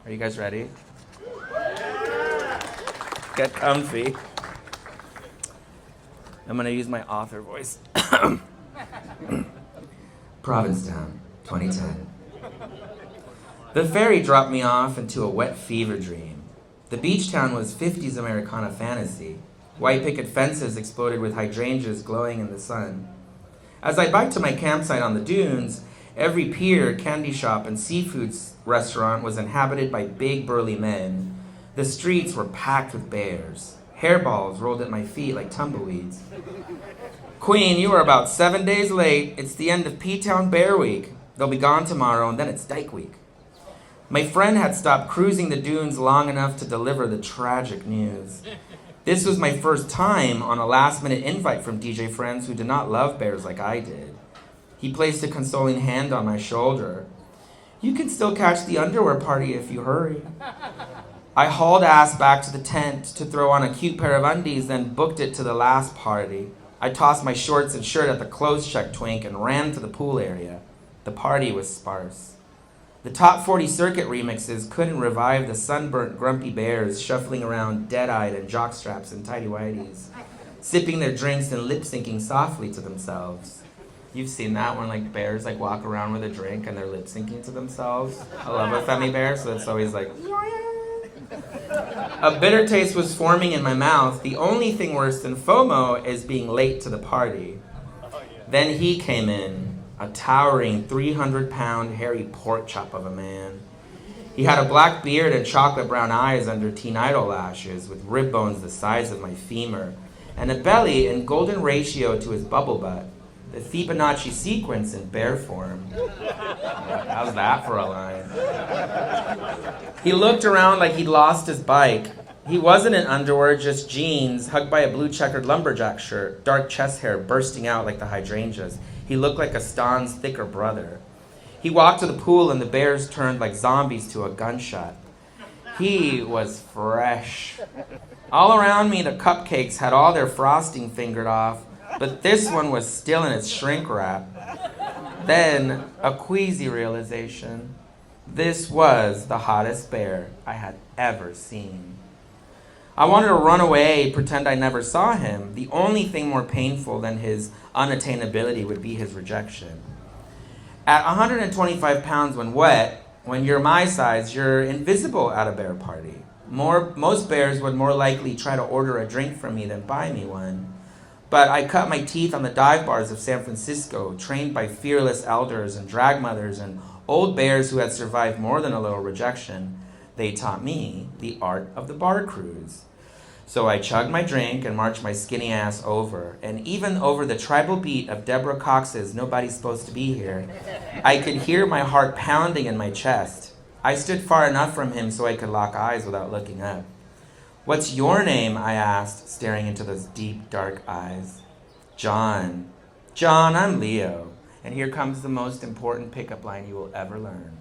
Are you guys ready? Get comfy. I'm going to use my author voice. Provincetown, 2010. The ferry dropped me off into a wet fever dream. The beach town was 50s Americana fantasy. White picket fences exploded with hydrangeas glowing in the sun. As I biked to my campsite on the dunes, every pier, candy shop, and seafood restaurant was inhabited by big burly men. The streets were packed with bears. Hairballs rolled at my feet like tumbleweeds. Queen, you are about 7 days late. It's the end of P-Town Bear Week. They'll be gone tomorrow, and then it's Dyke Week. My friend had stopped cruising the dunes long enough to deliver the tragic news. This was my first time on a last-minute invite from DJ friends who did not love bears like I did. He placed a consoling hand on my shoulder. You can still catch the underwear party if you hurry. I hauled ass back to the tent to throw on a cute pair of undies, then booked it to the last party. I tossed my shorts and shirt at the clothes check twink and ran to the pool area. The party was sparse. The Top 40 Circuit remixes couldn't revive the sunburnt, grumpy bears shuffling around dead-eyed in jockstraps and tighty-whities, sipping their drinks and lip-syncing softly to themselves. You've seen that one, like bears like walk around with a drink and they're lip-syncing to themselves. I love a Femi bear, so it's always like... A bitter taste was forming in my mouth. The only thing worse than FOMO is being late to the party. Then he came in, a towering 300-pound hairy pork chop of a man. He had a black beard and chocolate brown eyes under teen idol lashes with rib bones the size of my femur and a belly in golden ratio to his bubble butt, the Fibonacci sequence in bear form. How's that for a line? He looked around like he'd lost his bike. He wasn't in underwear, just jeans, hugged by a blue checkered lumberjack shirt, dark chest hair bursting out like the hydrangeas. He looked like a Stan's thicker brother. He walked to the pool and the bears turned like zombies to a gunshot. He was fresh. All around me, the cupcakes had all their frosting fingered off, but this one was still in its shrink wrap. Then, a queasy realization. This was the hottest bear I had ever seen. I wanted to run away, pretend I never saw him. The only thing more painful than his unattainability would be his rejection. At 125 pounds when wet, when you're my size, you're invisible at a bear party. Most bears would more likely try to order a drink from me than buy me one. But I cut my teeth on the dive bars of San Francisco, trained by fearless elders and drag mothers and old bears who had survived more than a little rejection. They taught me the art of the bar cruise. So I chugged my drink and marched my skinny ass over. And even over the tribal beat of Deborah Cox's Nobody's Supposed to Be Here, I could hear my heart pounding in my chest. I stood far enough from him so I could lock eyes without looking up. What's your name? I asked, staring into those deep, dark eyes. John. John, I'm Leo. And here comes the most important pickup line you will ever learn.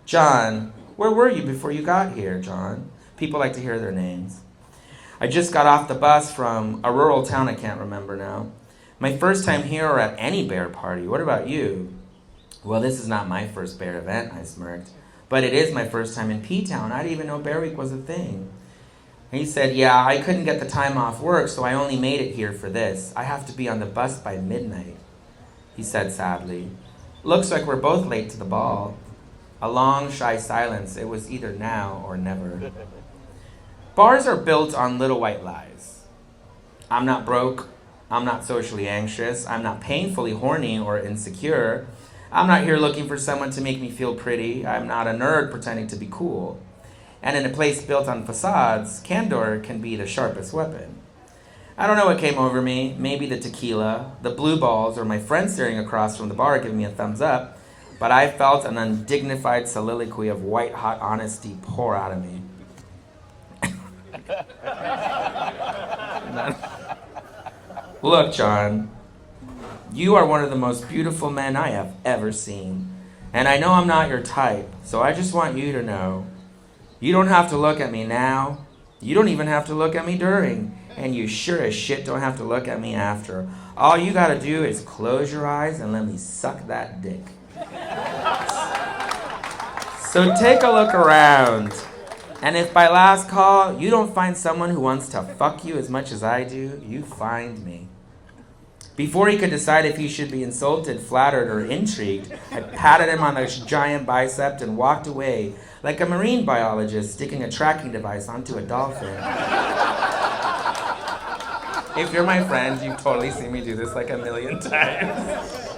John, where were you before you got here, John? People like to hear their names. I just got off the bus from a rural town I can't remember now. My first time here or at any bear party. What about you? Well, this is not my first bear event, I smirked. But it is my first time in P-Town. I didn't even know Bear Week was a thing. He said, yeah, I couldn't get the time off work, so I only made it here for this. I have to be on the bus by midnight. He said sadly, looks like we're both late to the ball. A long, shy silence. It was either now or never. Bars are built on little white lies. I'm not broke. I'm not socially anxious. I'm not painfully horny or insecure. I'm not here looking for someone to make me feel pretty. I'm not a nerd pretending to be cool. And in a place built on facades, candor can be the sharpest weapon. I don't know what came over me. Maybe the tequila, the blue balls, or my friend staring across from the bar giving me a thumbs up. But I felt an undignified soliloquy of white-hot honesty pour out of me. Look, John, you are one of the most beautiful men I have ever seen. And I know I'm not your type, so I just want you to know, you don't have to look at me now. You don't even have to look at me during. And you sure as shit don't have to look at me after. All you gotta do is close your eyes and let me suck that dick. So take a look around. And if by last call you don't find someone who wants to fuck you as much as I do, you find me. Before he could decide if he should be insulted, flattered, or intrigued, I patted him on the giant bicep and walked away like a marine biologist sticking a tracking device onto a dolphin. If you're my friend, you've totally seen me do this like a million times.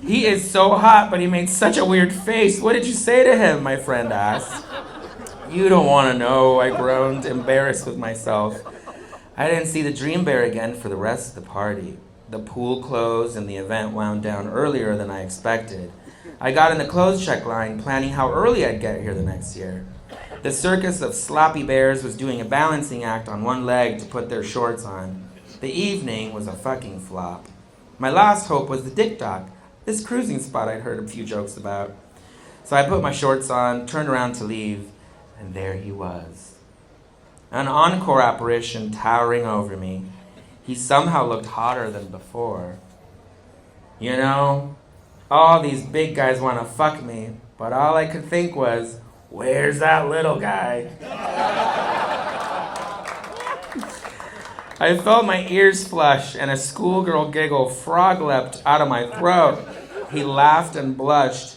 He is so hot, but he made such a weird face. What did you say to him? My friend asked. You don't want to know, I groaned, embarrassed with myself. I didn't see the dream bear again for the rest of the party. The pool closed and the event wound down earlier than I expected. I got in the clothes check line, planning how early I'd get here the next year. The circus of sloppy bears was doing a balancing act on one leg to put their shorts on. The evening was a fucking flop. My last hope was the Dick Dock, this cruising spot I'd heard a few jokes about. So I put my shorts on, turned around to leave, and there he was. An encore apparition towering over me. He somehow looked hotter than before. You know, all these big guys want to fuck me, but all I could think was, where's that little guy? I felt my ears flush and a schoolgirl giggle frog-leapt out of my throat. He laughed and blushed.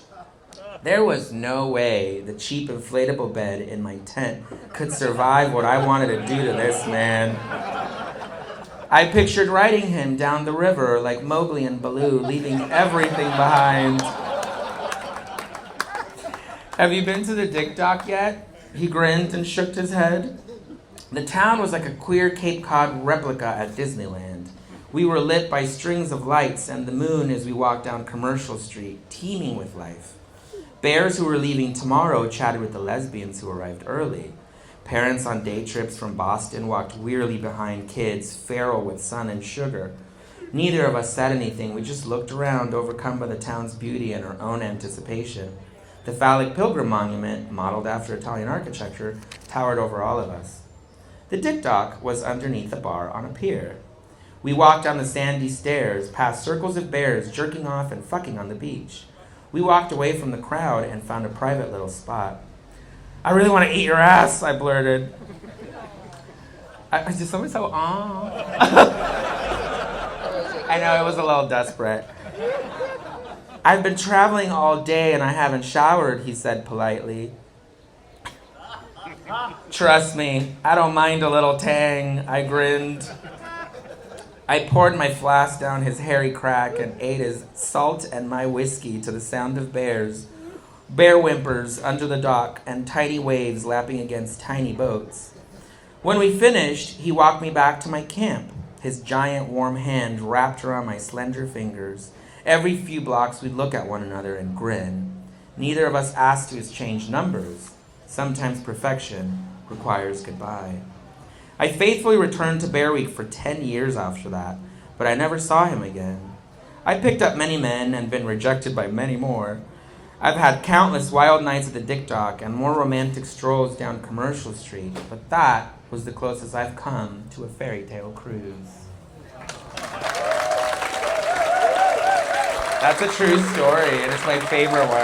There was no way the cheap inflatable bed in my tent could survive what I wanted to do to this man. I pictured riding him down the river like Mowgli and Baloo, leaving everything behind. Have you been to the Dick Dock yet? He grinned and shook his head. The town was like a queer Cape Cod replica at Disneyland. We were lit by strings of lights and the moon as we walked down Commercial Street, teeming with life. Bears who were leaving tomorrow chatted with the lesbians who arrived early. Parents on day trips from Boston walked wearily behind kids, feral with sun and sugar. Neither of us said anything. We just looked around, overcome by the town's beauty and our own anticipation. The phallic pilgrim monument, modeled after Italian architecture, towered over all of us. The Dick Dock was underneath a bar on a pier. We walked down the sandy stairs, past circles of bears jerking off and fucking on the beach. We walked away from the crowd and found a private little spot. I really want to eat your ass, I blurted. Did someone say, aw? I know, it was a little desperate. I've been traveling all day and I haven't showered, he said politely. Trust me, I don't mind a little tang, I grinned. I poured my flask down his hairy crack and ate his salt and my whiskey to the sound of bears, bear whimpers under the dock, and tiny waves lapping against tiny boats. When we finished, he walked me back to my camp, his giant warm hand wrapped around my slender fingers. Every few blocks we'd look at one another and grin. Neither of us asked to exchange numbers. Sometimes perfection requires goodbye. I faithfully returned to Bear Week for 10 years after that, but I never saw him again. I picked up many men and been rejected by many more. I've had countless wild nights at the Dick Dock and more romantic strolls down Commercial Street, but that was the closest I've come to a fairy tale cruise. That's a true story, and it's my favorite one.